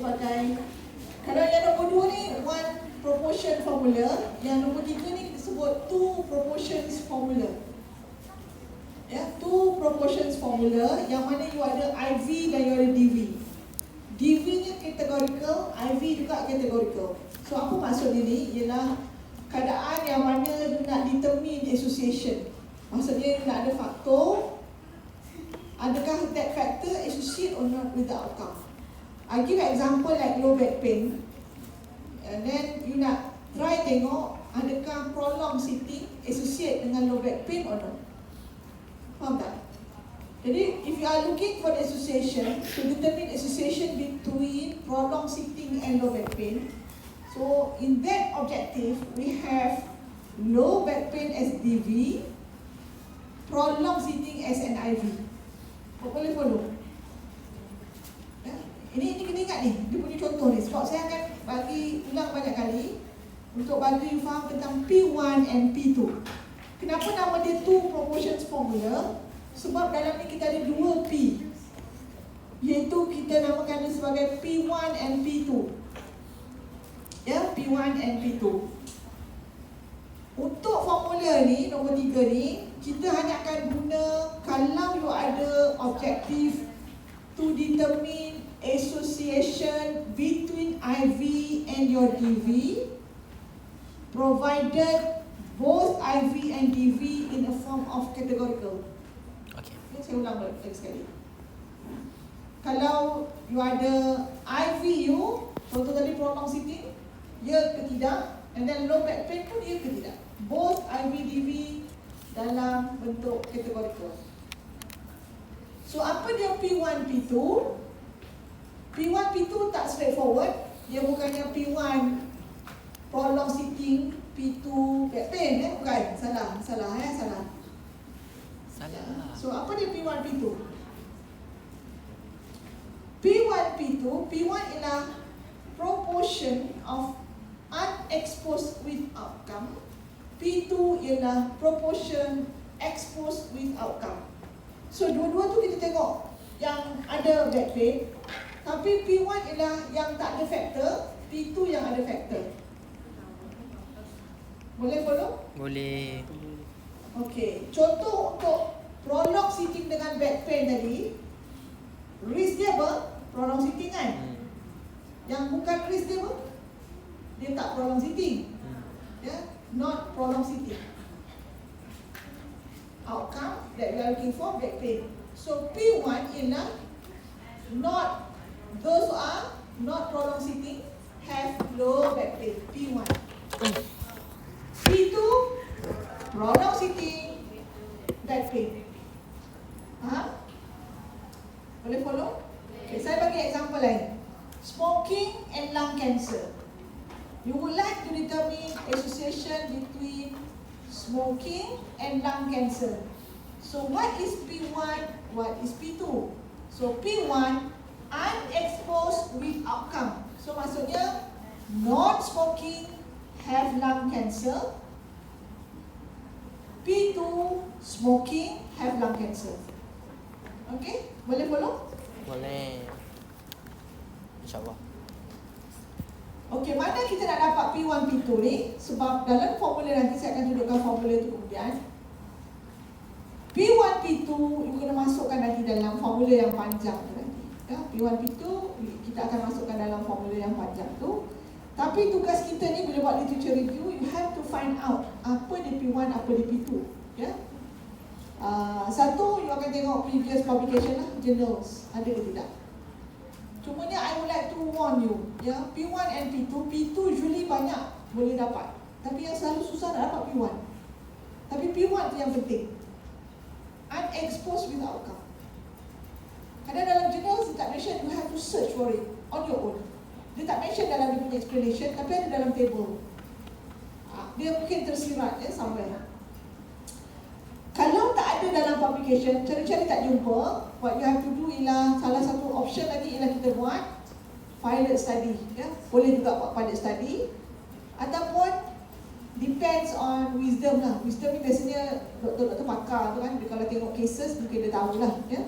sebagai, kalau yang nombor 2 ni one proportion formula, yang nombor 3 ni disebut two proportions formula. Ya, two proportions formula yang mana you ada IV dan you ada DV. DV nya categorical, IV juga categorical. So apa maksud ini? Ialah keadaan yang mana you nak determine association. Maksudnya you nak ada faktor, adakah that factor associate or not with the outcome. I give an example like low back pain, and then you nak try tengok adakah prolonged sitting associate dengan low back pain or not. Faham tak? Jadi if you are looking for the association, to determine association between prolonged sitting and low back pain, so in that objective we have low back pain as DV, prolonged sitting as an IV. Boleh follow? Ya? Ini kena ingat ni, dia punya contoh ni. Sebab saya akan bagi ulang banyak kali untuk bagi you faham tentang P1 and P2. Kenapa nama dia two proportions formula? Sebab dalam ni kita ada dua P, iaitu kita namakan dia sebagai P1 and P2. Ya, P1 and P2. Untuk formula ni, nombor 3 ni, kita hanya akan guna kalau you ada objektif to determine association between IV and your DV, provided both IV and DV in a form of categorical. Okay, saya ulang lagi sekali. Kalau you ada IV you, contoh tadi prolonged sitting, ya ke tidak, and then low back pain pun ya ke tidak. Both IV DV dalam bentuk categorical. So apa dia P1, P2? P1, P2 tak straightforward. Dia bukannya P1 prolonged sitting, P2 back pain, bukan. Salah. So apa dia P1, P2? P1, P2, P1 ialah proportion of unexposed with outcome. P2 ialah proportion exposed with outcome. So dua-dua tu kita tengok yang ada back pain, tapi P1 ialah yang tak ada factor, P2 yang ada factor. Boleh follow? Boleh. Okey, contoh untuk prolonged sitting dengan back pain tadi, risk dia apa? Prolonged sitting kan? Yang bukan risk dia apa? Dia tak prolonged sitting. Ya, not prolonged sitting. Outcome that we are looking for, back pain. So P1 ialah not, those who are not prolonged sitting have low back pain. P1. P2 prolonged sitting, back pain. Boleh follow? Okay, saya bagi example lain. Smoking and lung cancer. You would like to determine association between smoking and lung cancer. So what is P1? What is P2? So P1 unexposed with outcome. So maksudnya non-smoking have lung cancer. P2 smoking have lung cancer. Okay? Boleh follow? Boleh. InsyaAllah. Okey, mana kita nak dapat P1, P2 ni? Sebab dalam formula nanti saya akan tunjukkan formula itu kemudian. P1, P2 you kena masukkan nanti dalam formula yang panjang tu nanti. Ya, P1, P2 kita akan masukkan dalam formula yang panjang tu. Tapi tugas kita ni bila buat literature review, you have to find out apa dia P1, apa dia P2. Ya. Satu, you akan tengok previous publication lah, journals, ada ke tidak. Cumanya I would like to warn you, ya, P1 and P2, P2 usually banyak boleh dapat. Tapi yang selalu susah nak dapat P1. Tapi P1 tu yang penting. Unexposed with outcome. Kadang dalam journals dia tak mention, you have to search for it on your own. Dia tak mention dalam dia punya explanation, tapi ada dalam table. Dia mungkin tersirat ya somewhere. Kalau tak ada dalam publication, cari-cari tak jumpa, what you have to do ialah salah satu option lagi ialah kita buat pilot study, ya. Boleh juga buat pilot study ataupun depends on wisdom lah. Wisdom ni biasanya doktor-doktor pakar tu kan, dia kalau tengok cases mungkin dia tahulah, ya.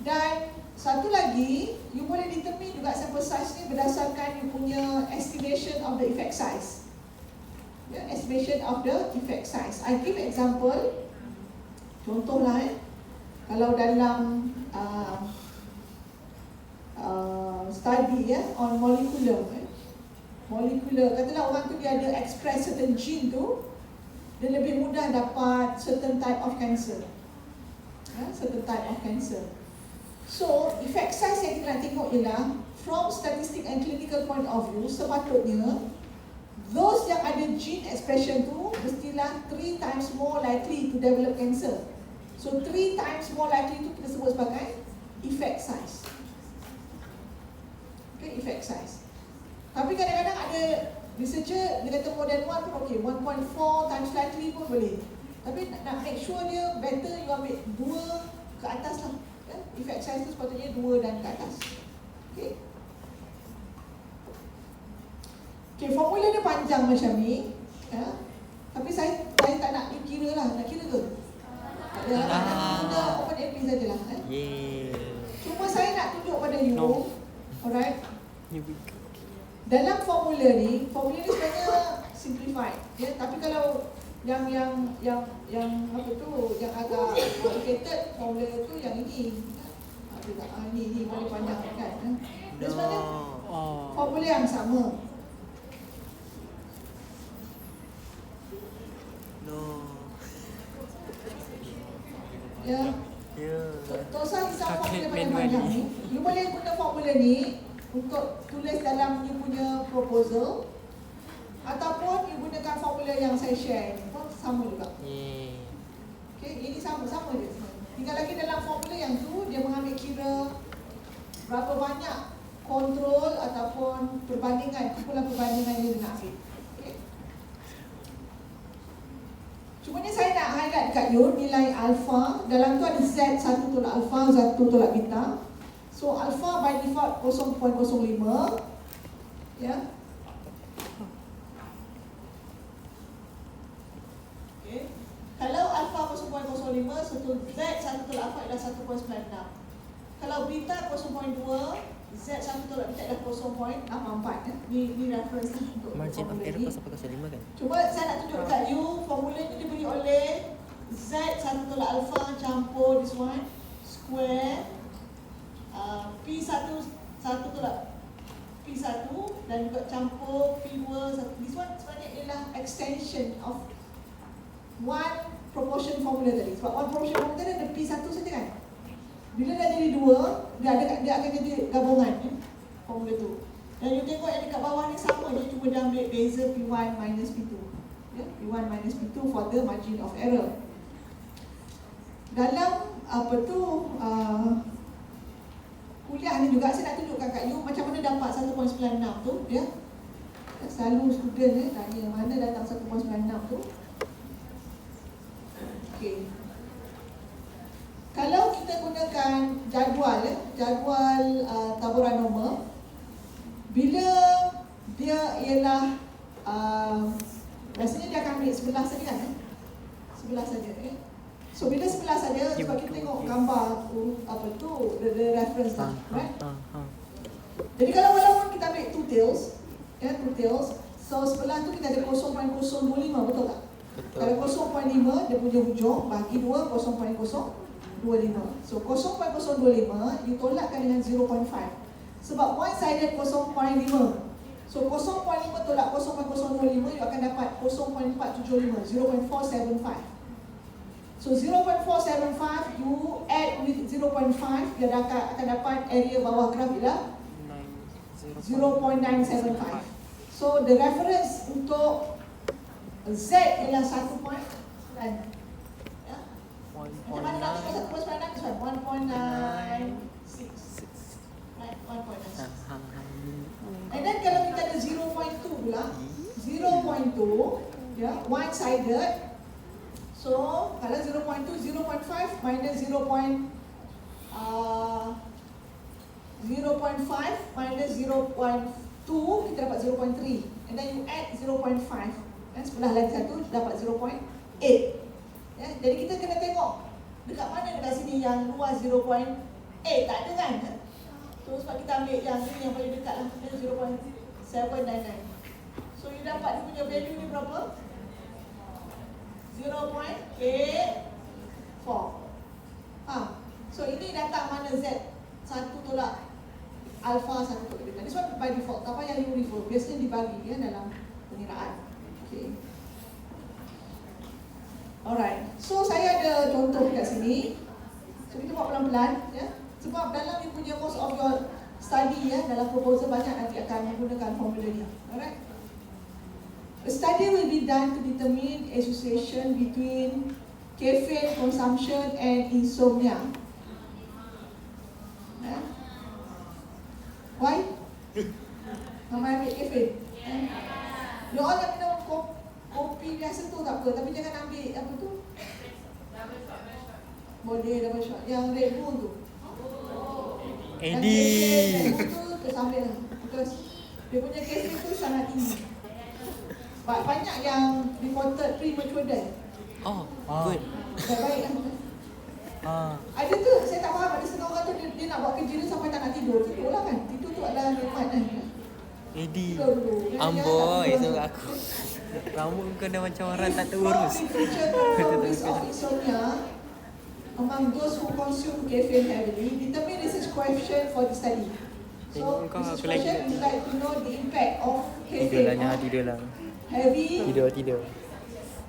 Dan Satu lagi, you boleh determine juga sample size ni berdasarkan you punya estimation of the effect size. Estimation of the effect size. I give example. Contohlah, kalau dalam study on molecular, katalah orang tu dia ada express certain gene tu, dia lebih mudah dapat certain type of cancer. Certain type of cancer. So, effect size yang kita nak tengok ialah from statistic and clinical point of view, sepatutnya those yang ada gene expression tu mestilah 3 times more likely to develop cancer. So 3 times more likely tu kita sebut sebagai effect size. Okay, effect size. Tapi kadang-kadang ada researcher dia kata more than 1 pun okey, 1.4 times likely pun boleh. Tapi nak make sure dia better you ambil 2 ke atas lah. Effect size tu sepatutnya 2 dan ke atas. Okay. Okay, formula dia panjang macam ni, tapi saya tak nak kira lah. Nak kira ke? Tak ada. Guna OpenMP sajalah. Cuma saya nak tunjuk pada you. No. Alright. Dalam formula ni sebenarnya simplified. Tapi kalau yang apa tu, yang agak complicated formula tu yang ini. Ini paling panjang kan. Dia sebenarnya formula yang sama. Tak usah hisap formula panjang-panjang ni. You boleh guna formula ni untuk tulis dalam you punya proposal, ataupun you gunakan formula yang saya share ni pun sama juga. Okay, ini sama je. Tinggal lagi dalam formula yang tu dia mengambil kira berapa banyak kontrol ataupun perbandingan, kumpulan perbandingan yang dia nak ambil. Cuma ni saya nak highlight dekat you nilai alpha. Dalam tu ada Z 1 tolak alpha, Z 1 tolak beta. So alpha by default 0.05. Ya. Okay. Kalau alpha 0.05, Z 1 tolak alpha adalah 1.96. Kalau beta 0.2, Z 1 tolak beta adalah 0.84. Ni reference untuk margin of error 0.05 kan? Cuba saya nak tunjuk dekat you, formula ni diberi oleh Z 1 tolak alpha campur this one square P1 tolak P1 dan juga campur P2 this one sebenarnya ialah extension of one proportion formula tadi. Sebab one proportion formula tadi ada P1 saja kan. Bila dah jadi 2, dia akan jadi gabungan formula tu. Dan you tengok yang dekat bawah ni sama je, cuma dia ambil beza P1 minus P2. P1 minus P2 for the margin of error. Dalam kuliah ni juga saya nak tunjukkan kat you macam mana dapat 1.96 tu. Selalu student tanya mana datang 1.96 tu. Okay. Kalau kita gunakan jadual taburan normal, bila dia ialah rasanya dia akan ambil sebelah saja kan? Sebelah saja. So bila sebelah saja, sebab kita tengok gambar tu, the reference lah, right? Jadi kalau walaupun kita ambil two tails, so sebelah tu kita ada 0.025, betul tak? Betul. Kalau 0.5 dia punya hujung, bagi 2, 0.025. So 0.025 ditolakkan dengan 0.5. Sebab one sided 0.5. So 0.5 tolak 0.025 you akan dapat 0.475, 0.475. So 0.475 you add with 0.5, dia akan dapat area bawah graf ialah 0.975. So the reference untuk Z ialah 1.9. Macam mana nak tengok 1.9? 1.96. Right, 1.96. And then kalau kita ada 0.2 pula, 0.2 one sided. So kalau 0.2, 0.5 minus 0.5 minus 0.2 kita dapat 0.3. And then you add 0.5. Sebelah lagi satu dapat 0.8. Jadi kita kena tengok dekat mana dekat sini yang luas 0.8, tak ada kan? So sebab kita ambil yang ni yang paling dekat lah, 0.799. So you dapat dia punya value ni berapa? 0.84. So ini datang mana Z 1 tolak alpha 1 tolak delta. This one by default, tak payah you refer. Biasanya dibagi ya dalam pengiraan. Okay. Alright. So saya ada contoh kat sini. So kita buat pelan-pelan ya. Sebab dalam you punya most of your study ya, dalam proposal banyak nanti akan menggunakan formula ni. Alright. A study will be done to determine association between caffeine consumption and insomnia. Yeah. Why? Mama ambil caffeine. You all yang minum kopi biasa tu tak apa, tapi jangan ambil apa tu? Boleh double shot. Yang Red Bull tu. Eddie. Red Bull tu tersambil lah. Because dia punya caffeine tu sangat tinggi. Banyak yang reported premature death. Oh, good. Dah baik lah. Ada tu, saya tak faham. Ada setengah orang tu dia nak buat kerja dia sampai tak nak tidur. Tidur lah kan. Tidur tu adalah nikmat kan. Eddie. Tidur dulu. Amboi, so aku. Rambut kau dah macam orang tak terurus. Risk of insomnia among those who consume caffeine heavily, determine research question for the study. So, research question is like to know the impact of caffeine on Tidur lah. heavy Tidur.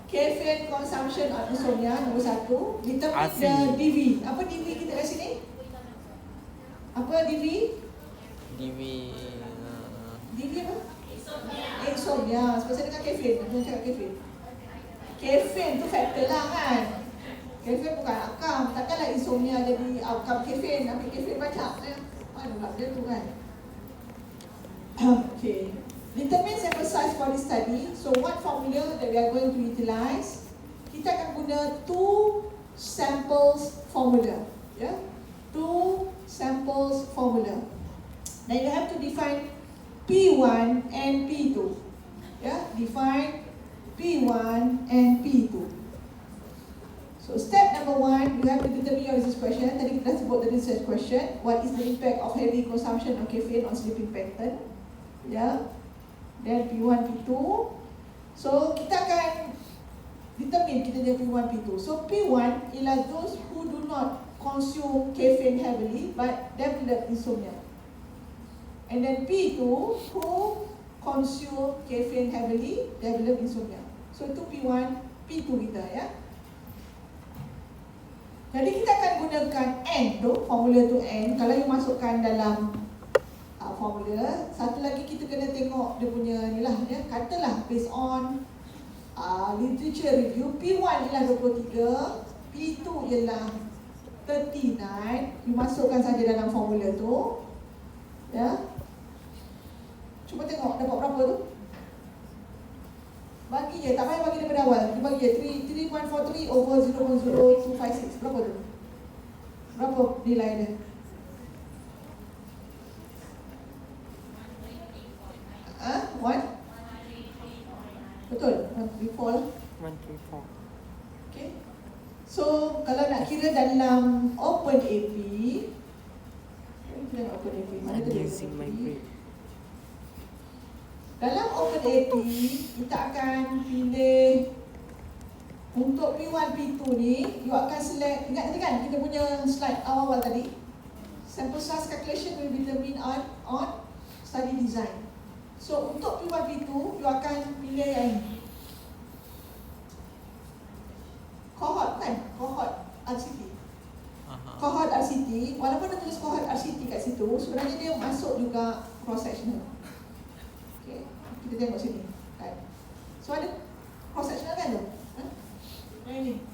caffeine consumption on insomnia. Nombor 1. Determine Asyik. the DV. Apa DV kita kat sini? Apa DV? DV. DV apa? Insomnia. Sebab saya dengar caffeine. Saya cakap caffeine. Caffeine tu faktor lah kan. Caffeine bukan outcome. Takkanlah insomnia jadi outcome caffeine. Ambil caffeine banyak. Mana pula dia tu kan. Okay. Determine sample size for this study. So what formula that we are going to utilize? Kita akan guna 2 samples formula. Yeah? 2 samples formula. Now you have to define P1 and P2. Yeah? Define P1 and P2. So step number 1, you have to determine your research question. Tadi kita dah sebut the research question. What is the impact of heavy consumption of caffeine on sleeping pattern? Yeah. Then P1, P2. So kita akan determine kita punya P1, P2. So P1 ialah those who do not consume caffeine heavily but develop insomnia. And then P2 who consume caffeine heavily develop insomnia. So itu P1, P2 kita ya. Jadi kita akan gunakan N tu, formula tu N. Kalau you masukkan dalam formula, satu lagi kita kena tengok dia punya ni lah ya. Katalah based on literature review, P1 ialah 23, P2 ialah 39. You masukkan saja dalam formula tu. Ya. Cuba tengok dapat berapa tu? Bagi je, tak payah bagi daripada awal. Dia bagi je 3.43 over 0.0256. Berapa tu? Berapa nilai dia? One? Betul? Before lah. 134. Okay. So, kalau nak kira dalam OpenAP, kita nak OpenAP. Mana tu dia Using my OpenAP? brain. Dalam OpenAP, kita akan pilih untuk P1, P2 ni, you akan select, ingat tadi kan kita punya slide awal-awal tadi, sample size calculation will be determined on study design. So untuk P1, P2, you akan pilih yang ini. Cohort kan? Cohort RCT. Cohort RCT, walaupun dia tulis cohort RCT kat situ, sebenarnya dia masuk juga cross-sectional. Okay, kita tengok sini. Right. So ada cross-sectional kan tu? Yang ini.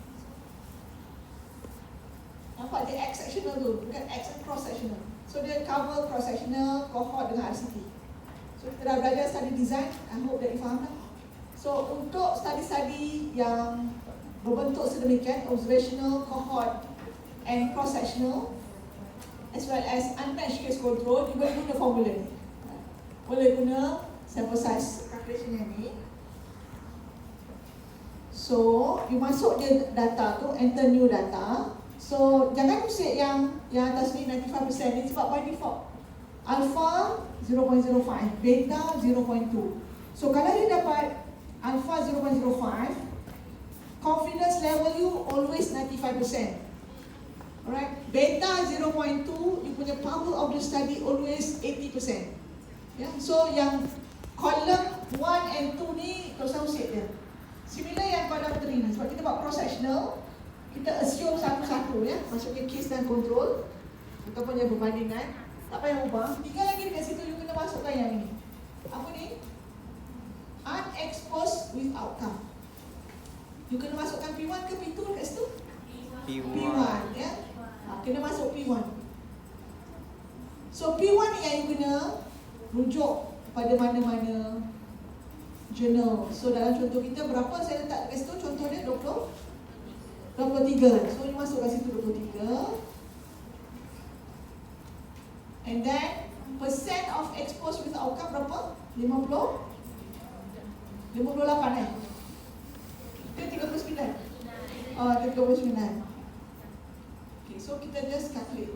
Nampak dia X-sectional tu, bukan X and cross-sectional. So dia cover cross-sectional, cohort dengan RCT. So kita dah belajar study design, I hope that you faham lah. So untuk study-study yang berbentuk sedemikian, observational, cohort and cross-sectional, as well as unmatched case control, you boleh guna formula ni. Boleh guna sample size calculation yang ni. So, you masuk je data tu, enter new data. So, jangan usik yang atas ni 95% ni sebab by default alpha 0.05, beta 0.2. So kalau you dapat alpha 0.05, confidence level you always 95%. Alright, beta 0.2, you punya power of the study always 80%. Yeah, so yang column 1 and 2 ni tak usah usik dia. Similar yang column 3 ni, sebab kita buat cross-sectional, kita assume satu-satu ya, maksudnya case dan control ataupun yang berbandingan. Tak payah ubah. Tinggal lagi dekat situ you kena masukkan yang ini. Apa ni? Unexposed with outcome. You kena masukkan P1 ke P2 dekat situ? P1 ya. Kena masuk P1. So P1 ni yang you kena rujuk pada mana-mana journal. So dalam contoh kita berapa saya letak dekat situ? Contoh dia 23. So you masuk kat situ 23. And then percent of exposed with outcome berapa? 58 Ke 39? Oh, 39. Okay, so kita just calculate.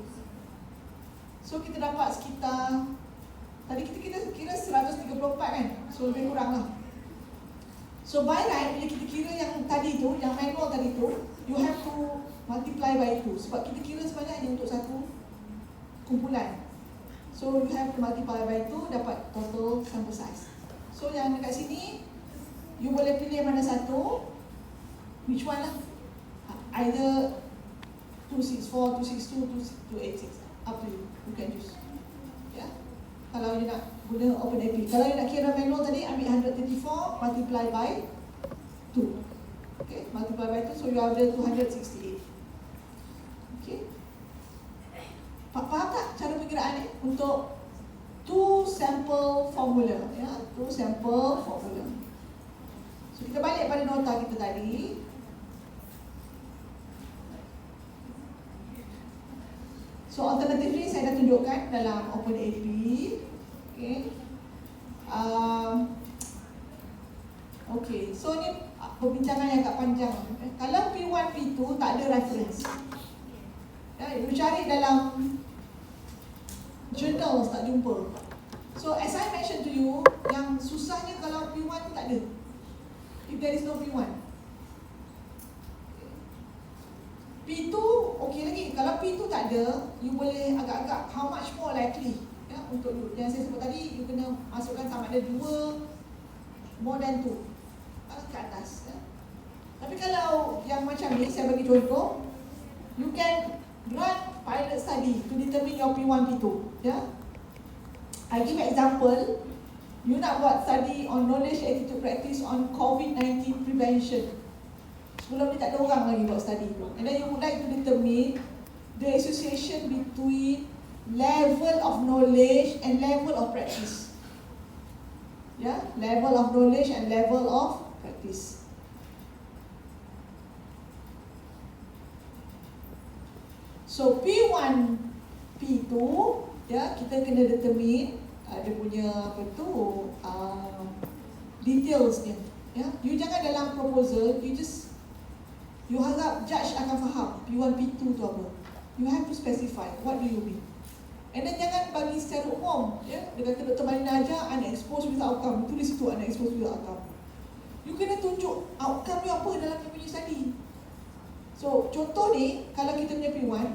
So kita dapat sekitar, tadi kita kira 134 kan? So lebih kurang lah. So by right, bila kita kira yang tadi tu, yang manual tadi tu, you have to multiply by 2. Sebab kita kira sebenarnya hanya untuk satu kumpulan. So you have to multiply by 2, dapat total sample size. So yang dekat sini, you boleh pilih mana satu, which one lah. Either 264, 262, 286, up to you. You can choose. Yeah. Kalau you nak guna OpenAP. Kalau you nak kira manual tadi, ambil 134 multiply by 2. Okay, multiply by 2, so you have the 268. Okay. Faham tak cara perkiraan ni? Untuk 2 sample formula, ya, 2 sample formula. So kita balik pada nota kita tadi. So alternatively saya dah tunjukkan dalam OpenAP. Okay. Okay, so ni perbincangan yang agak panjang. Kalau P1, P2 tak ada reference, ya, you cari dalam journals tak jumpa. So as I mentioned to you, yang susahnya kalau P1 tu tak ada. If there is no P1. P2 okey lagi. Kalau P2 tak ada, you boleh agak-agak how much more likely, ya, untuk you. Yang saya sebut tadi, you kena masukkan sama ada 2 more than 2 ke atas, ya. Tapi kalau yang macam ni, saya bagi contoh, you can run pilot study to determine your P1, P2, ya. I give example, you nak buat study on knowledge attitude practice on COVID-19 prevention. Sebelum ni tak ada orang lagi buat study tu. And then you would like to determine the association between level of knowledge and level of practice. Ya, level of knowledge and level of practice. So P1, P2, ya, kita kena determine dia punya apa tu details dia. Ya, you jangan dalam proposal you harap judge akan faham P1, P2 tu apa. You have to specify what do you mean. And then jangan bagi secara umum, ya. Dia kata Dr. Malina ajar unexposed with outcome. Tulis situ unexposed with outcome. You kena tunjuk outcome you apa dalam you punya study. So contoh ni, kalau kita punya P1,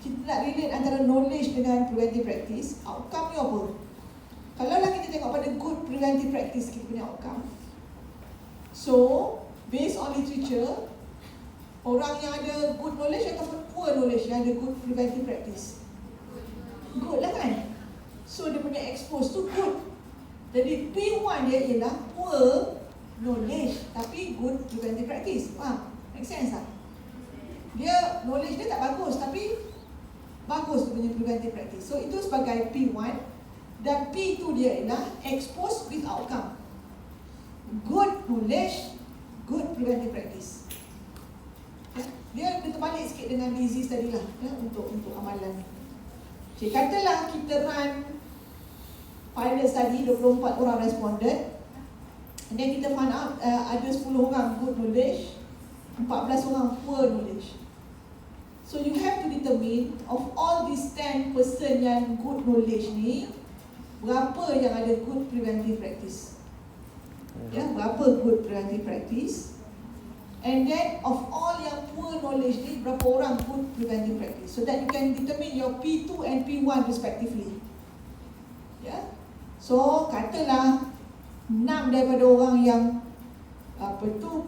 kita nak relate antara knowledge dengan preventive practice, outcome you apa? Kalau lah kita tengok pada good preventive practice kita punya outcome. So based on literature, orang yang ada good knowledge ataupun poor knowledge yang ada good preventive practice, good lah kan? So dia punya expose tu good. Jadi P1 dia ialah poor knowledge tapi good preventive practice. Faham? Make sense tak? Dia knowledge dia tak bagus tapi bagus dia punya preventive practice. So itu sebagai P1. Dan P2 dia ialah expose with outcome. Good knowledge, good preventive practice. Dia terbalik sikit dengan disease tadi lah, ya, untuk amalan ni. Okay, katalah kita run pilot study, 24 orang responded. And then kita find out ada 10 orang good knowledge, 14 orang poor knowledge. So you have to determine of all these 10 person yang good knowledge ni, berapa yang ada good preventive practice. Ya, berapa good preventive practice. And then of all yang poor knowledge ni, berapa orang good preventive practice. So that you can determine your P2 and P1 respectively. Ya. So katalah 6 daripada orang yang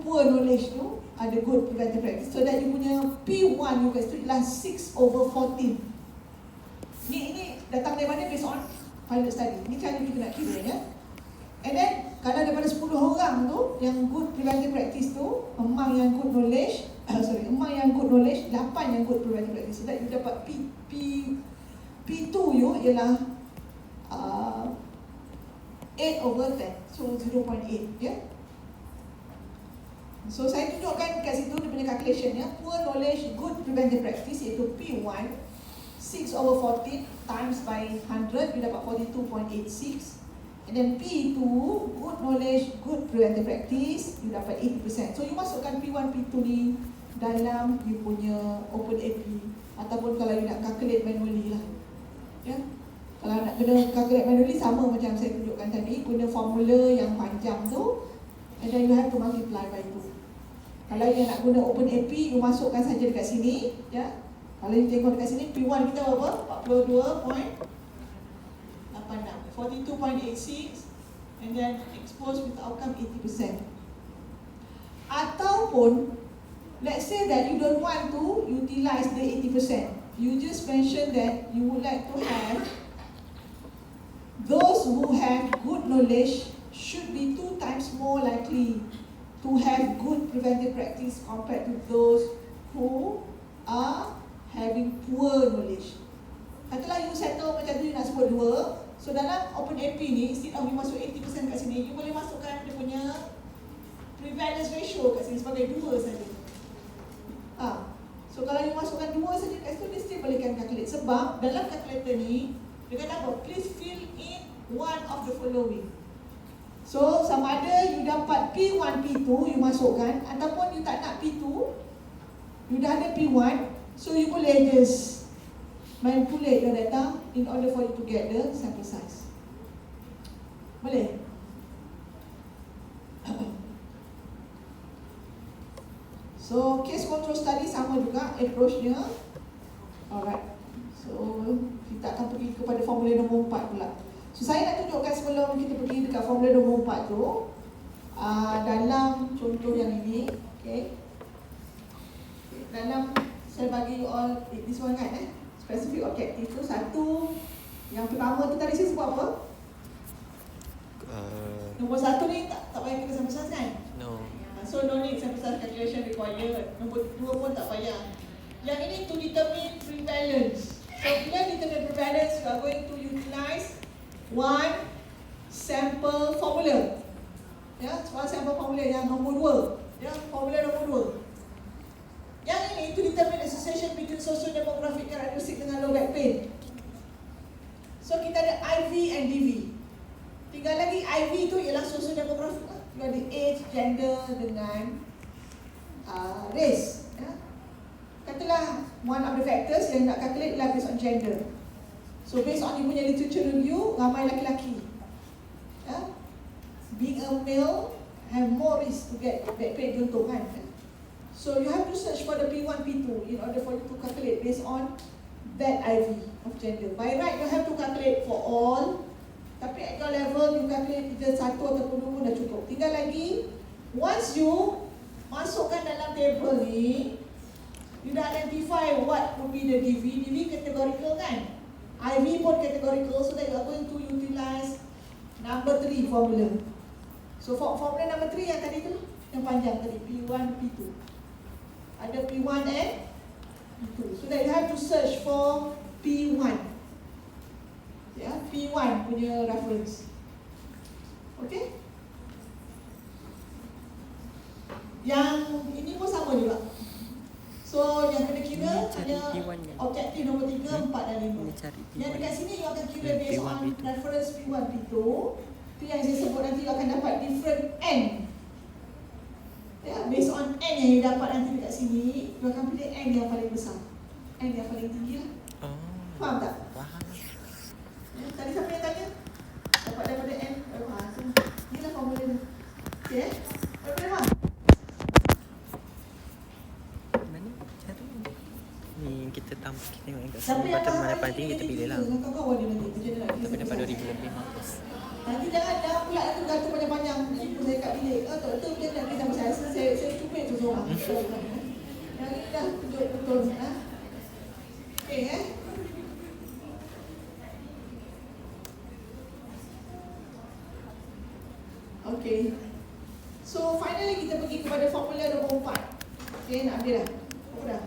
poor knowledge tu ada good preventive practice. So that you punya P1 you guys tu ialah 6/14. Ini datang dari mana? Based on pilot study. Ni cara kita nak kira ya. And then kalau daripada 10 orang tu yang good preventive practice tu, among yang good knowledge, among yang good knowledge, 8 yang good preventive practice. So that you dapat P2 you ialah 8/10. So 0.8 ya. So saya tunjukkan kat situ dia punya calculation ya. Poor knowledge good preventive practice iaitu P1 6/14 times by 100 you dapat 42.86. And then P2 good knowledge good preventive practice you dapat 80%. So you masukkan P1 P2 ni dalam you punya OpenAP ataupun kalau you nak calculate manually lah. Ya. Kalau nak kena calculate manually sama macam saya tunjukkan tadi, guna formula yang panjang tu and then you have to multiply by 2. Kalau you nak guna OpenAP, you masukkan saja dekat sini ya. Kalau you tengok dekat sini P1 kita berapa? 42.86 42.86 and then expose with outcome 80%. Ataupun let's say that you don't want to utilize the 80%. You just mention that you would like to have those who have good knowledge should be 2 times more likely to have good preventive practice compared to those who are having poor knowledge. Katalah you settle macam tu, you nak sebut 2. So dalam OpenAP ni, instead of you masuk 80% kat sini, you boleh masukkan dia punya prevalence ratio kat sini sebagai 2 saja. So kalau you masukkan 2 saja kat situ, dia still bolehkan calculate. Sebab dalam calculator ni, dia kata apa? Please fill in one of the following. So sama ada you dapat P1, P2, you masukkan, ataupun you tak nak P2, you dah ada P1, so you boleh just manipulate your data in order for you to get the sample size. Boleh? So case control study sama juga approach-nya. Alright. So kita akan pergi kepada formula nombor 4 pula. So saya nak tunjukkan sebelum kita pergi dekat formula nombor 4 tu, dalam contoh yang ini, okay. Dalam saya bagi you all this one kan specific objective tu satu. Yang pertama tu tadi saya sebut apa? Nombor 1 ni tak payah kita sampai size kan? No. So no need sample size calculation required. Nombor 2 pun tak payah. Yang ini to determine prevalence. So bila determine prevalence, we are going to utilize one sample formula. Ya, one sample formula yang nombor 2. Ya, formula nombor 2. Yang ini to determine association between socio-demographic characteristic dengan low back pain. So kita ada IV and DV. Tinggal lagi IV tu ialah socio-demographic. You ada age, gender dengan race. Ya. Katalah one of the factors yang nak calculate ialah based on gender. So based on you punya literature review, ramai lelaki. Ya. Being a male have more risk to get back pain contoh kan. So you have to search for the P1, P2 in order for you to calculate based on that IV of gender. By right you have to calculate for all. Tapi at your level you calculate either 1 ataupun 2 dah cukup. Tinggal lagi once you masukkan dalam table ni, you dah identify what would be the DV. DV categorical kan? IV pun categorical, so that you are going to utilize number 3 formula. So formula number 3 yang tadi tu, yang panjang tadi, P1, P2. Ada P1 and P2. So that you have to search for P1. Ya, P1 punya reference. Okay? Yang ini pun sama juga. So yang kena kira hanya objektif nombor 3, 4 dan 5. Yang dekat sini you akan kira based on reference P1, P2. Itu yang saya sebut nanti you akan dapat different N. Ya, based on N yang you dapat nanti dekat sini, you akan pilih N yang paling besar. N yang paling tinggi lah. Faham tak? Faham. Ya, tadi siapa yang tanya? Siapa yang Macam faham mana hari paling ni tinggi dia terpilih lah. dengan kawan-kawan dia nanti. Macam mana nak Tapi dapat kisah-kisah. 2000 lebih mampus. Nanti jangan pula tu kata panjang-panjang ibu saya kat bilik. Doktor dia nak kisah pasal saya cubit tu seorang. Yang ni dah tunjuk betul. Okey Okay. So finally kita pergi kepada formula nombor 4. Okay, nak ambil dah. Apa dah?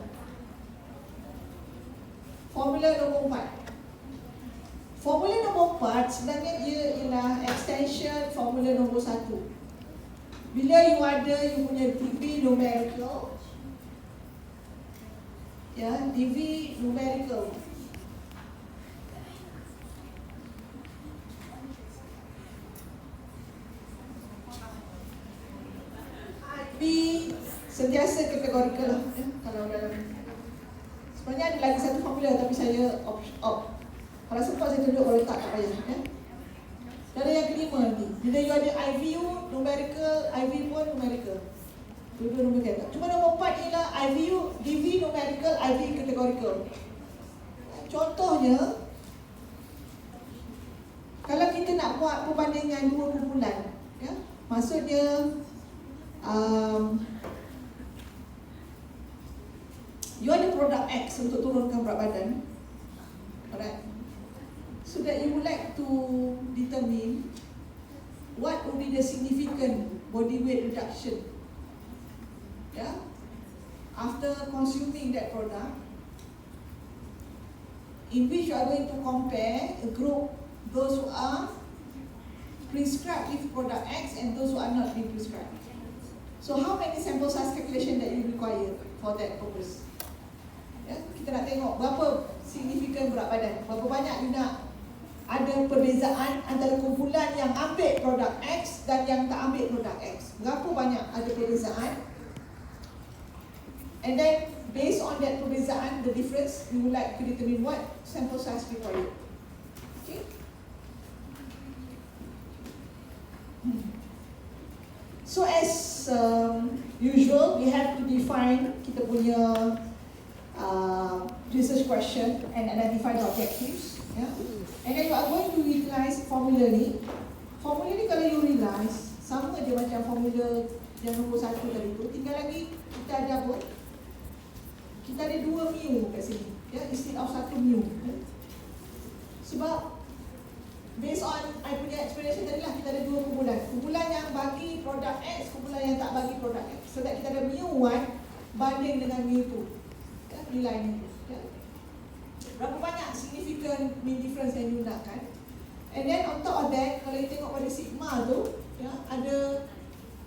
Formula nombor 4. Formula nombor 4 sebenarnya dia ialah extension formula nombor 1. Bila you ada you punya DV numerical, ya, DV numerical. B sentiasa kategorikal lah ya, kalau dalam sebenarnya ada lagi satu formula tapi saya kalau sempat saya tunjuk, kalau tak payah ya. Dan yang kelima ni, bila you ada IVU numerical, IV pun numerical, dua-dua numerical. Cuma nombor 4 ialah IVU, DV numerical, IV kategorikal. Contohnya kalau kita nak buat perbandingan dua kumpulan ya, maksudnya you ada produk X untuk turunkan berat badan, alright, so that you would like to determine what would be the significant body weight reduction after consuming that product, in which you are going to compare a group, those who are prescribed with product X and those who are not being prescribed. So how many sample size calculation that you require for that purpose? Ya, kita nak tengok berapa signifikan berat badan, berapa banyak you nak ada perbezaan antara kumpulan yang ambil produk X dan yang tak ambil produk X. Berapa banyak ada perbezaan? And then based on that perbezaan, the difference, you would like to determine what sample size required. Okay? So as usual, we have to define kita punya research question and identify the objectives. Yeah? And then you are going to utilize formula ni. Formula ni kalau you realize, sama je macam formula yang nombor 1 tadi tu. Tinggal lagi kita ada apa? Kita ada 2 mu kat sini. Ya? Instead of 1 mu. Sebab based on I punya explanation tadi lah, kita ada 2 kumpulan. Kumpulan yang bagi produk X, kumpulan yang tak bagi produk X. So that kita ada mu1 banding dengan mu2. Ya, nilai ni. Ya. Berapa banyak significant mean difference yang you nakkan. And then on top of that, kalau you tengok pada sigma tu, ya, ada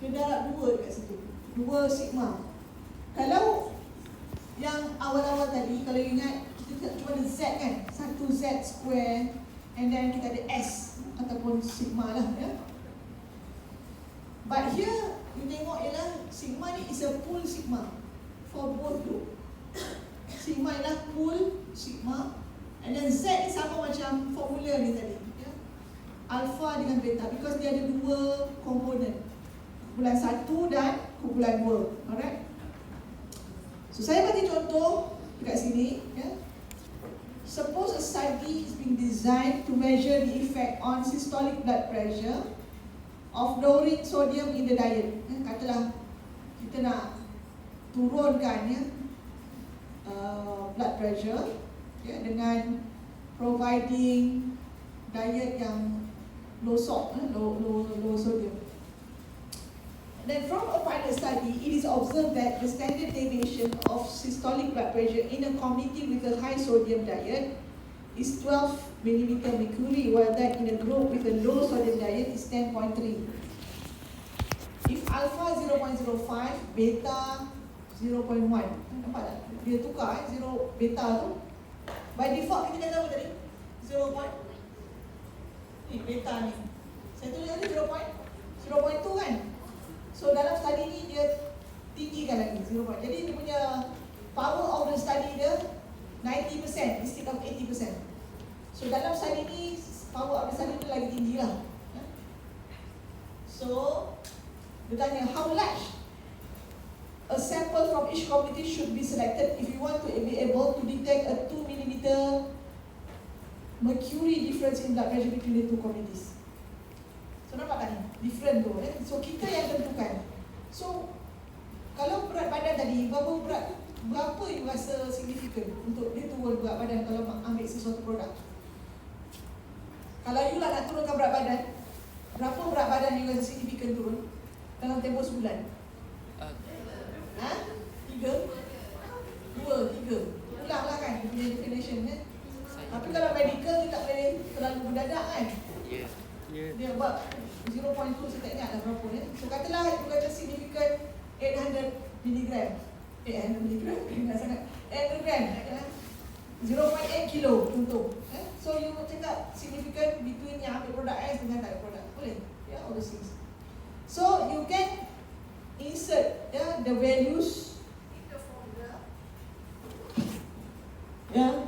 dia darab 2 dekat situ. 2 sigma. Kalau yang awal-awal tadi, kalau you ingat, kita cuma ada Z kan? 1Z square. And then kita ada S ataupun sigma lah ya. But here you tengok ialah sigma ni is a pool sigma for both group. Sigma ialah pool sigma, and then Z ni sama macam formula ni tadi ya. Alpha dengan beta, because dia ada 2 komponen, kumpulan 1 dan kumpulan 2. Alright. So saya bagi contoh dekat sini ya. Suppose a study is being designed to measure the effect on systolic blood pressure of lowering sodium in the diet. Katalah kita nak turunkan ya, blood pressure ya, dengan providing diet yang low salt, low sodium. Then from a pilot study, it is observed that the standard deviation of systolic blood pressure in a community with a high sodium diet is 12 mm mercury, while that in a group with a low sodium diet is 10.3. If alpha 0.05, beta 0.1, nampak tak? Dia tukar zero beta tu. By default kita kata apa tadi? 0. Ni beta ni. Saya tulis tadi 0.2 kan? So dalam study ni dia tinggikan lagi 0. Jadi dia punya power of the study dia 90% instead of 80%. So dalam study ni power of the study tu lagi tinggi lah. So dia tanya how large a sample from each community should be selected if you want to be able to detect a 2 mm milliliter mercury difference in blood pressure between the two communities. So nampak tak ni? Different tu. So kita yang tentukan. So kalau berat badan tadi, berapa you rasa signifikan untuk dia turun berat badan kalau ambil sesuatu produk? Kalau you lah nak turunkan berat badan, berapa berat badan you rasa signifikan turun dalam tempoh sebulan? Ha? 3? 2, 3. Ulang lah kan, punya definition kan. Tapi kalau medical, dia tak boleh terlalu mendadak kan. Dia buat 0.2, saya tak ingat lah berapa ya. So katalah, you kata signifikan 800 milligram. 800 milligram, ingat sangat. 800 gram, 0.8 kilo contoh. So you cakap signifikan between yang ambil produk S dengan tak ambil produk. Boleh? Yeah, all those things. So you can insert the values in the formula.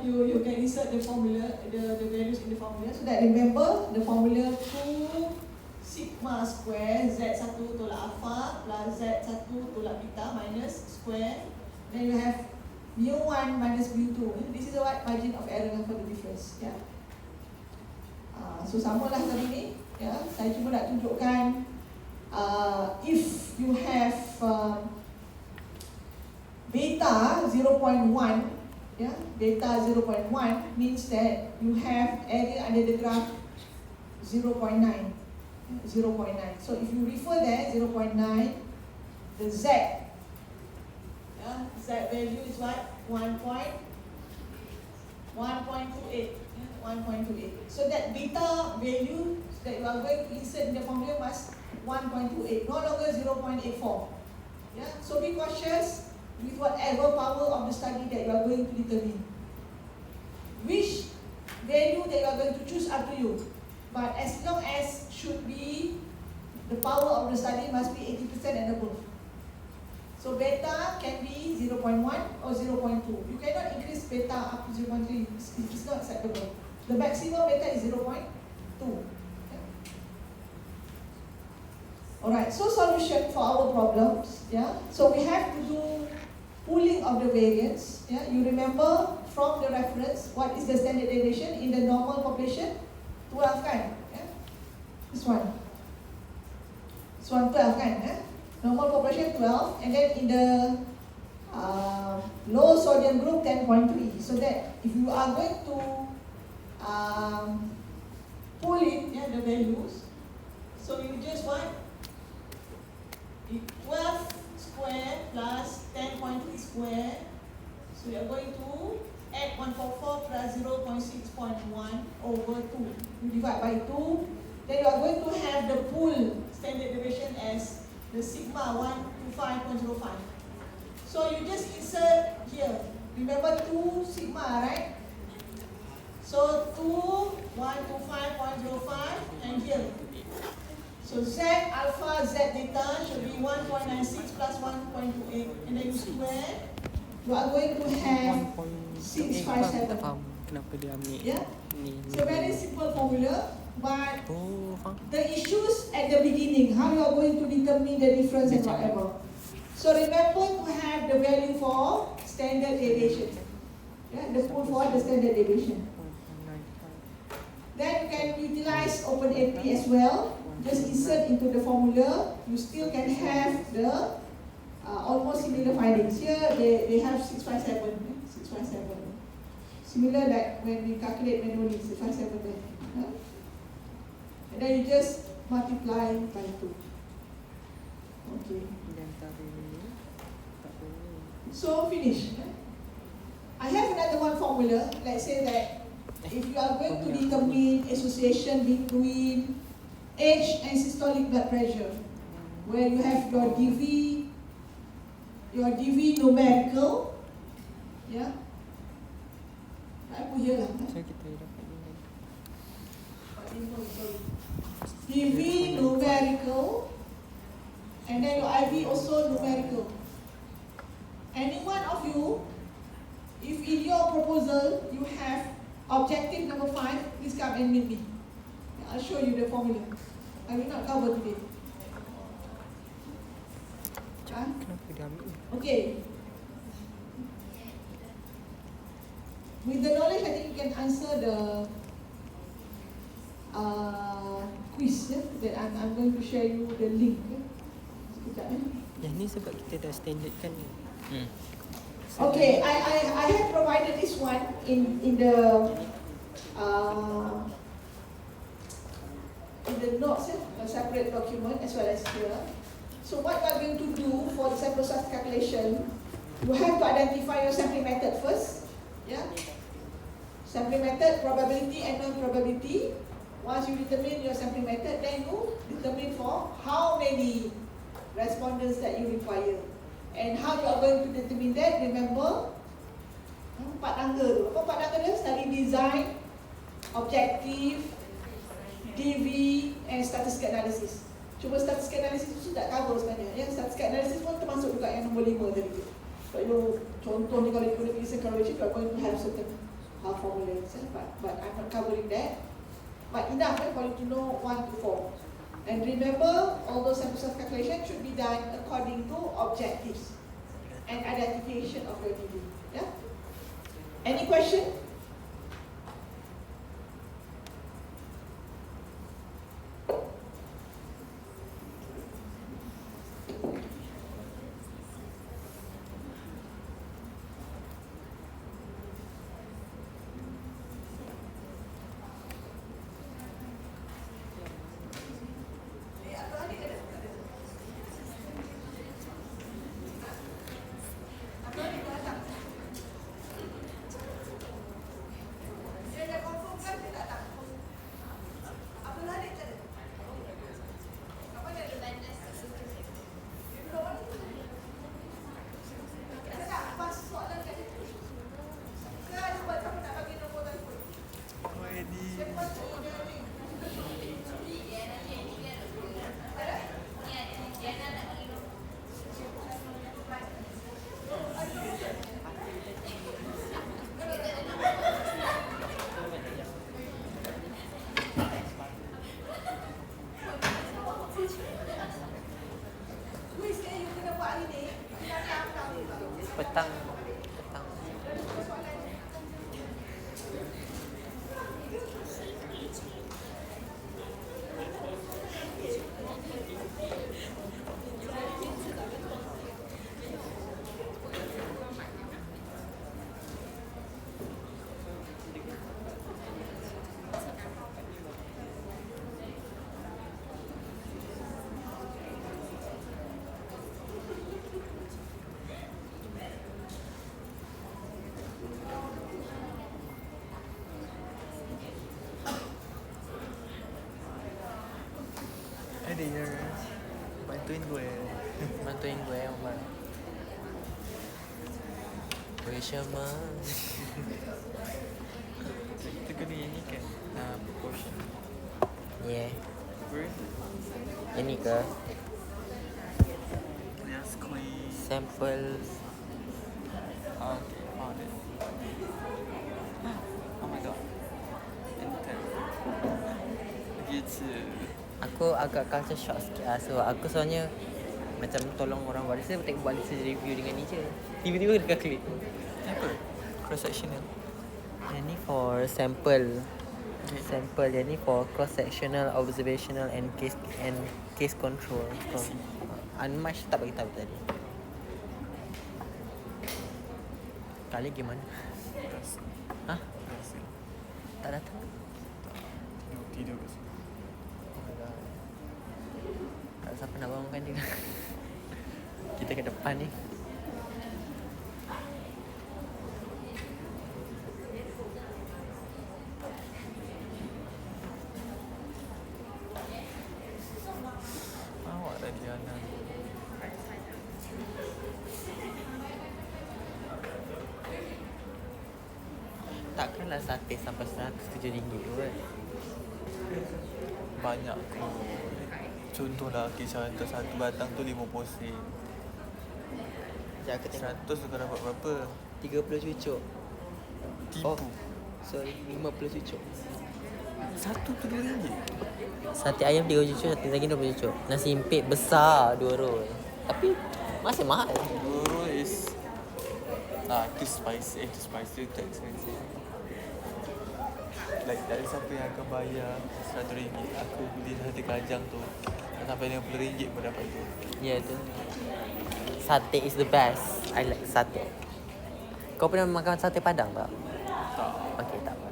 You can insert the formula, the values in the formula. So that remember the formula 2 sigma square Z1 tolak alpha plus Z1 tolak beta minus square. Then you have mu1 minus mu2. This is the what margin of error for the difference. Yeah. So samalah tadi ni. Saya cuma nak tunjukkan if you have beta 0.1, beta 0.1 means that you have area under the graph 0.9. 0.9. So if you refer there 0.9, the Z value is what? 1.28. 1.28. So that beta value that you are going to insert in the formula must 1.28, no longer 0.84. So be cautious with whatever power of the study that you are going to determine. Which value that you are going to choose up to you. But as long as should be the power of the study must be 80% and above. So beta can be 0.1 or 0.2. You cannot increase beta up to 0.3. It's not acceptable. The maximum beta is 0.2. Alright, so solution for our problems. So we have to do pooling of the variance. You remember from the reference what is the standard deviation in the normal population? 12 kan? This one 12 kan? Normal population 12, and then in the low sodium group 10.3. So that if you are going to pull it, the values, so you just want 12 square plus 10.3 square. So you are going to add 144 plus 0.6.1 over 2. You divide by 2. Then you are going to have the pool standard deviation as the sigma 125.05. So you just insert here. Remember 2 sigma, right? So 2, 125.05 and here. So Z alpha, Z theta should be 1.96 plus 1.28, and then you square. You are going to have 657. Kenapa dia ambil ni? It's a very simple formula, but the issues at the beginning, how you are going to determine the difference and whatever. So remember to have the value for standard deviation. The pool for the standard deviation. Then you can utilize OpenAP as well. Just insert into the formula. You still can have the almost similar findings. Here they have 657. 657. Similar like when we calculate manually, 657 there. And then you just multiply by 2. Okay. So finish. I have another one formula. Let's say that if you are going to determine association between age and systolic blood pressure, where you have your DV numerical, I put here lah. DV numerical, and then your IV also numerical. Any one of you, if in your proposal you have objective number 5, please come and meet me. I'll show you the formula. I will not cover today. Okay. with the knowledge, I think you can answer the quiz that I'm going to share you the link. Sekejap Yang ni sebab kita dah standard kan. Okay, I have provided this one in the notes, a separate document as well as here. So what you are going to do for the sample size calculation, you have to identify your sampling method first. Yeah. Sampling method, probability and non-probability. Once you determine your sampling method, then you determine for how many respondents that you require. And how you are going to determine that, remember, 4 tangga tu. Apa 4 tangga dia? Study design, objective, DV, and statistical analysis. Cuma statistical analysis tu tak cover sebenarnya. Yang statistical analysis pun termasuk juga yang nombor 5 tadi. Kalau contohnya kalau you guna Pearson correlation, you are going to have certain formulas. But I'm not covering that. But enough for you to know 1 to 4. And remember, all those sample size calculation should be done according to objectives and identification of your DV. Yeah? Any question? Petang. Ada ya. Bantuin gue. Bantuin gue Omar. Bersama. Kita kena yang ni kan. Proportion. Yeah. Word. Yang ni ke? Clear squeeze. Sample. Okay, found it. Oh my god. Enter. Gitu. Aku agak culture shock sikit lah. So aku sebenarnya macam tolong orang buat research, buat research review dengan ni je. Tiba-tiba dekat klik. Apa? Cross sectional. Yang ni for sample. Okay. Sample. Yang ni for cross sectional, observational and case control. So, unmatched tak bagi tahu tadi. Kali gimana? Rasa. Hah? Rasa. Tak datang? Tidur ke sini. Tak siapa nak bangunkan dia. Kita ke depan ni. Awak tadi Ana. Takkanlah sate sampai RM107 tu kan? Banyak kot. Contohlah kisah hantar satu batang tu 50 sen. Sekejap aku tengok 100 tu kau dapat berapa? 30 cucuk. Tipu. Oh, sorry, 50 cucuk. Satu tu RM2. Sate ayam 3 cucuk, sate daging 20 cucuk. Nasi impit besar 2 roll. Tapi masih mahal. Guru is lah, too spicy, too expensive. Like, tak ada siapa yang akan bayar RM100. Aku beli sate kajang tu, tak sampai RM50 pun dapat tu. Ya tu. Sate is the best. I like sate. Kau pernah makan sate Padang tak? Tak. Okay, tak apa.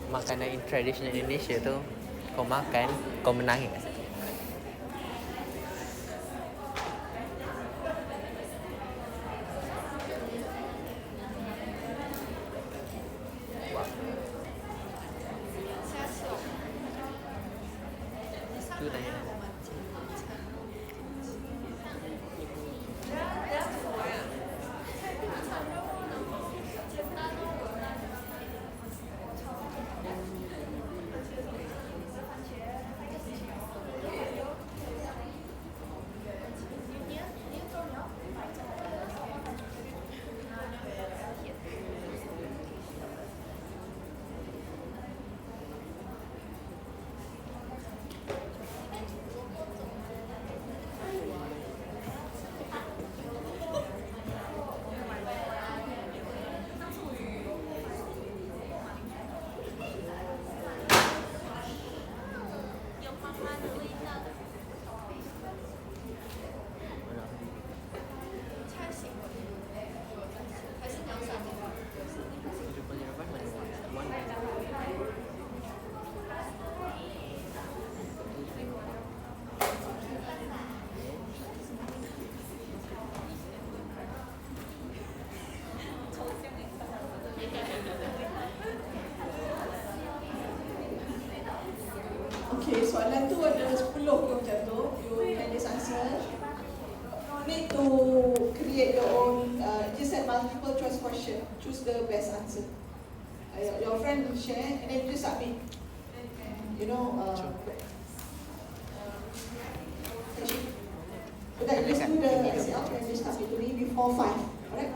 Makanan in traditional Indonesia tu, kau makan, kau menangis kat situ. Tu tanya. Okay, soalan tu ada 10 ke macam tu. You can just answer. No need to create your own, just have multiple choice question. Choose the best answer. Your friend will share and then you just submit. You know, just do the SL and just submit to me before 5. Alright?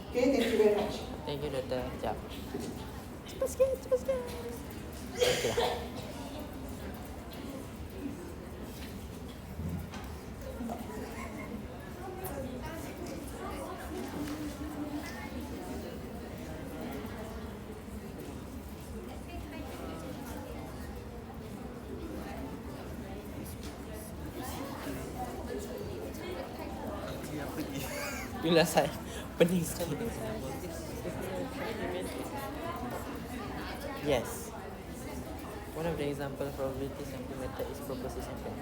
Okay, thank you very much. Thank you, Doktor. Sekejap. Cepat sikit. Okay lah. Bila saya pening sekali. Yes. One of the example of probability sampling method is purposes sampling.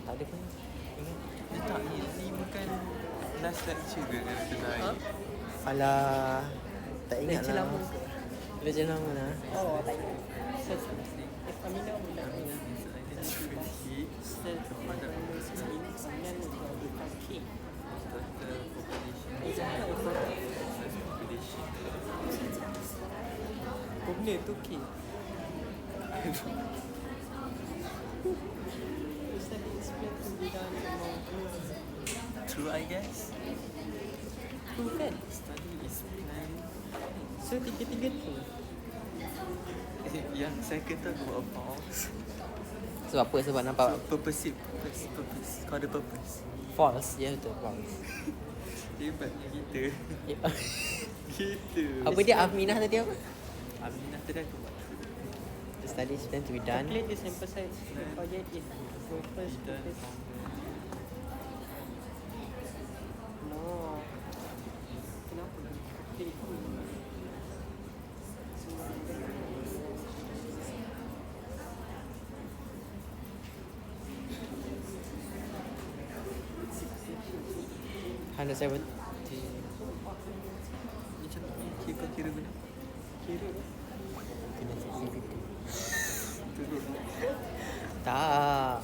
Tak ada pun. Ingat? Dia tak easy bukan last lecture ke dia tonight? Alah, tak ingat Lecture lah. lama ke? Lecture lama lah. Oh, tak ingat. Aminah boleh. Benda tu K. True, I guess. Tu kan? Study is plan. So tiga-tiga tu. Yang second tu aku buat false. Sebab apa? Sebab nampak Purpose. Kau ada purpose. false. Ya betul, false. Hebatnya kita. Gitu. Apa dia Aminah tadi apa? Aminah tadi aku buat true. The study is planned to be done. Calculate the sample size required is purpose Done. No. Kenapa? Okay. Hundred 70. Macam ni kau kira guna. Kira Kena CCTV. Turut. Tak.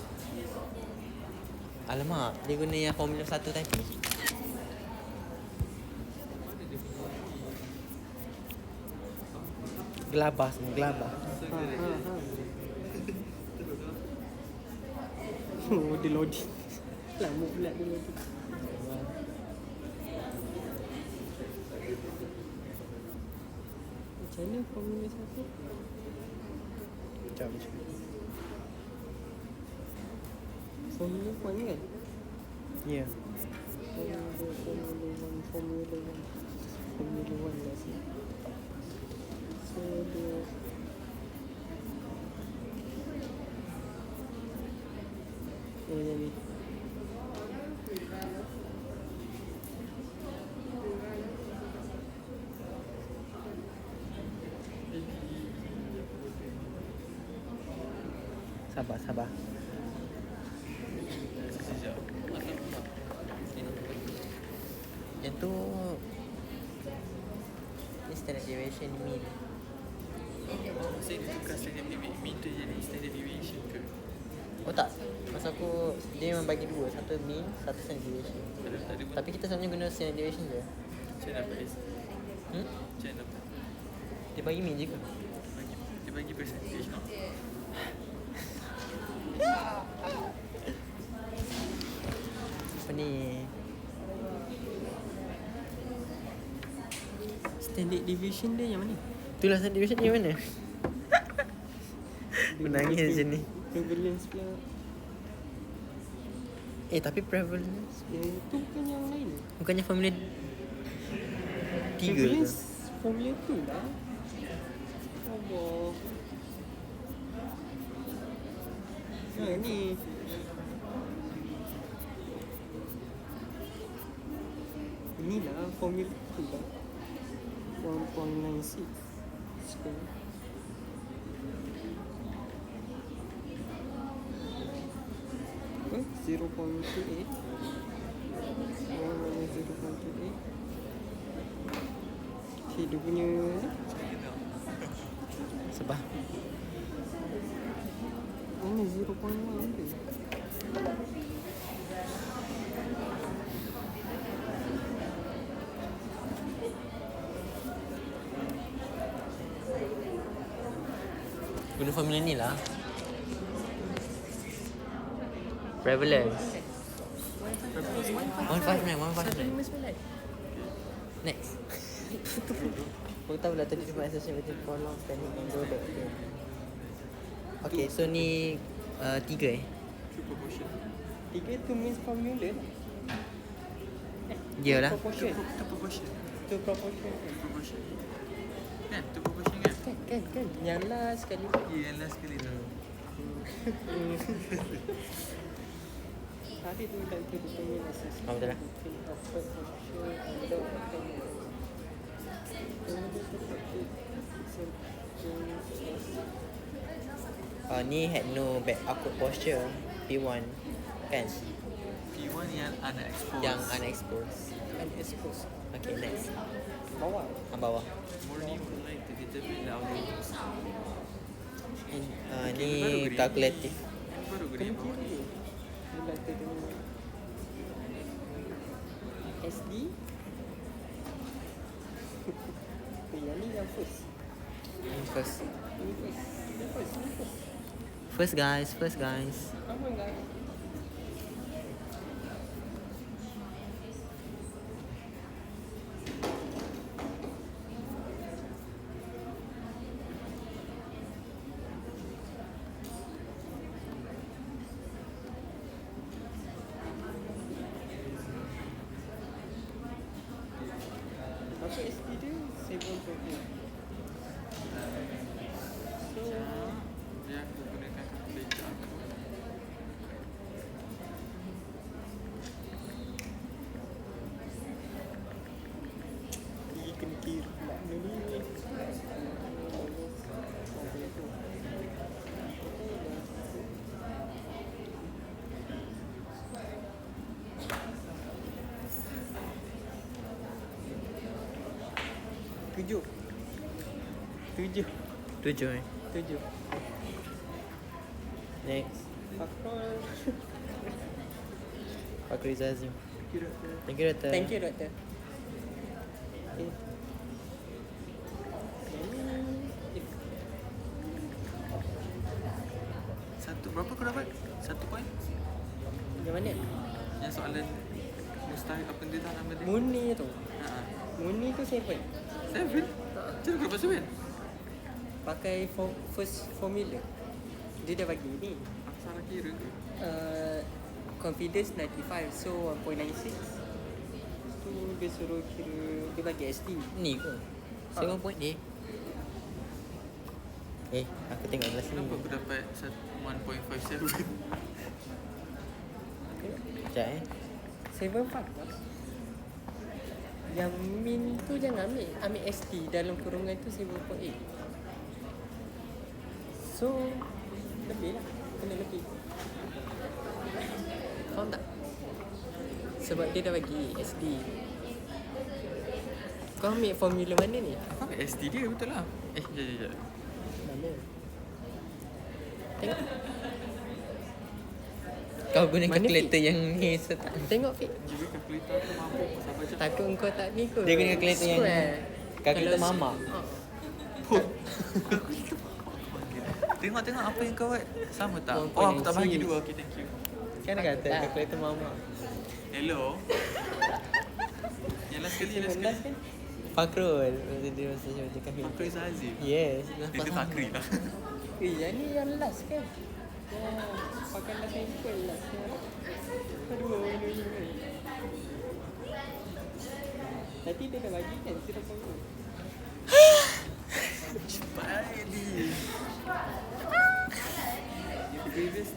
Alamak, dia guna yang formula 1 tadi. Gelabah semua, gelabah. Oh, dia loading. Lama pula dia loading. Macam mana formula satu? Macam Formula point kan? Ya. Formula 1 lah sih. So dia yang ni. Sabar. Sekejap. Yang tu ni standard deviation mean. Saya dia tukar standard deviation meter jadi standard deviation ke? Oh tak. Masa aku dia memang bagi dua, satu mean, satu standard deviation. Tadi pun Tapi kita sebenarnya guna standard deviation je. saya dapat S. Hmm? Saya dapat Dia bagi mean je ke? dia bagi percentage no? Apa ni? Standard deviation dia yang mana? Itulah standard deviation ni mana? Menangis macam ni. Prevalence pula. Tapi prevalence Yang tu bukan yang lain. bukannya formula 3 ke? Prevalence Formula 2 lah. Allah. Ni inilah Formula 2 lah. 1.96 sekarang. Apa? 0.28 mana 0.28. Okay, dia punya Sebab mana 0.1 tu. guna formula ni lah. Prevalence 159. Next. Kau tahu lah tadi cuma association between prolonged standing and low back pain. Okay, so ni 3 True proportion. 3 tu means formula. Dia lah. Proportion. Tu proportion. Tu proportion. Proportion. Kan? Tu proportion kan? Kan. Yang last sekali. Ya, yang last kali tu. Tadi tu tak kita determine association. Betul lah. between upward posture and downward posture. Ni had no back awkward posture. P1 kan? P1 yang unexposed. Yang unexposed. Unexposed. Okay, next. Bawah. Bawah. Morning would like to determine the audience. Ni calculative. Baru guna Kena yang bawah. kira dia. Bila kita tengok SD. Yang ni yang first. First. Ini first. Ini first. First guys. Apa guys? Apa SD dia? 7.8. So, Dia aku gunakan calculator aku. dia kena kira pula benda ni. Tujuh. 7 Next. Fakol. Fakri Zazim. Kira Thank you doktor. Thank you, doktor. Okay. satu berapa kau dapat? 1 point? Yang mana? Yang soalan mustahil apa dia tak nama dia? Muni tu. Ha. Muni tu 7. 7? Macam mana kau dapat 7? Pakai first formula. Dia dah bagi ni. Aku salah kira ke? confidence 95, so 1.96. Tu dia suruh kira, dia bagi SD. Ni ke? 7.8. Aku tengok kelas ni. Kenapa aku dapat 1.57? Sekejap 7.5 lah. Yang min tu jangan ambil SD dalam kurungan tu 7.8. So lebih lah, kena lebih. Faham tak? Sebab dia dah bagi SD. Kau ambil formula mana ni? Aku ambil SD dia betul lah. Sekejap. Mana? Tengok. Kau guna Mana, calculator yang ni setak. Tengok Fik. Juga kalkulator tu mampu pasal baca. Takut kau tak ni kot. Dia guna calculator yang Square. calculator Kalau mama. Tengok apa yang kau buat. Sama tak? 1.96. Oh, aku tak bagi dua. Okay, thank you. Kan kata Tak. calculator mama. Hello. Yang last sekali. Fakrul. Dia masa macam kami. Fakri Zazim. Yes. Dia Fakri lah. Yang ni yang last kan? Pakai last yang equal last. Aduh, Nanti dia dah bagi kan? Dia dah bagi. Cepat ni.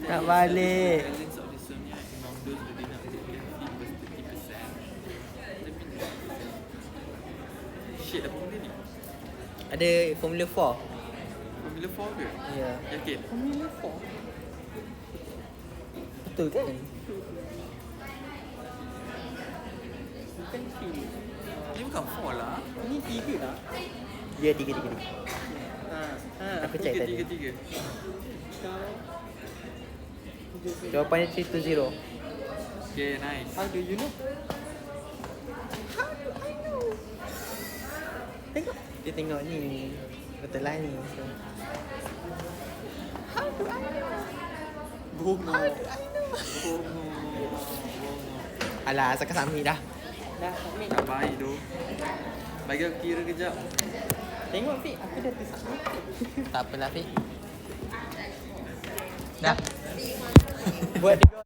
Tak balik. Balance of the Sonia among those who did not take their fee was 30%. Shit, apa benda ni? Ada Formula 4. Formula 4 ke? Ya. Yakin? Formula 4. Betul kan? Bukan fee. Ni bukan 4 lah. Ni 3 lah. Ya, 3. Aku check tadi. 3. Jawapannya 320. Okay, nice. How do you know? Tengok. Dia tengok ni. Betul lah ni. So. Bongo. Alah, asal kasami dah. Dah submit. Tak baik tu. Bagi aku kira kejap. Tengok Fik, aku dah tersubmit. Tak apalah, Fik. Dah. Buat dia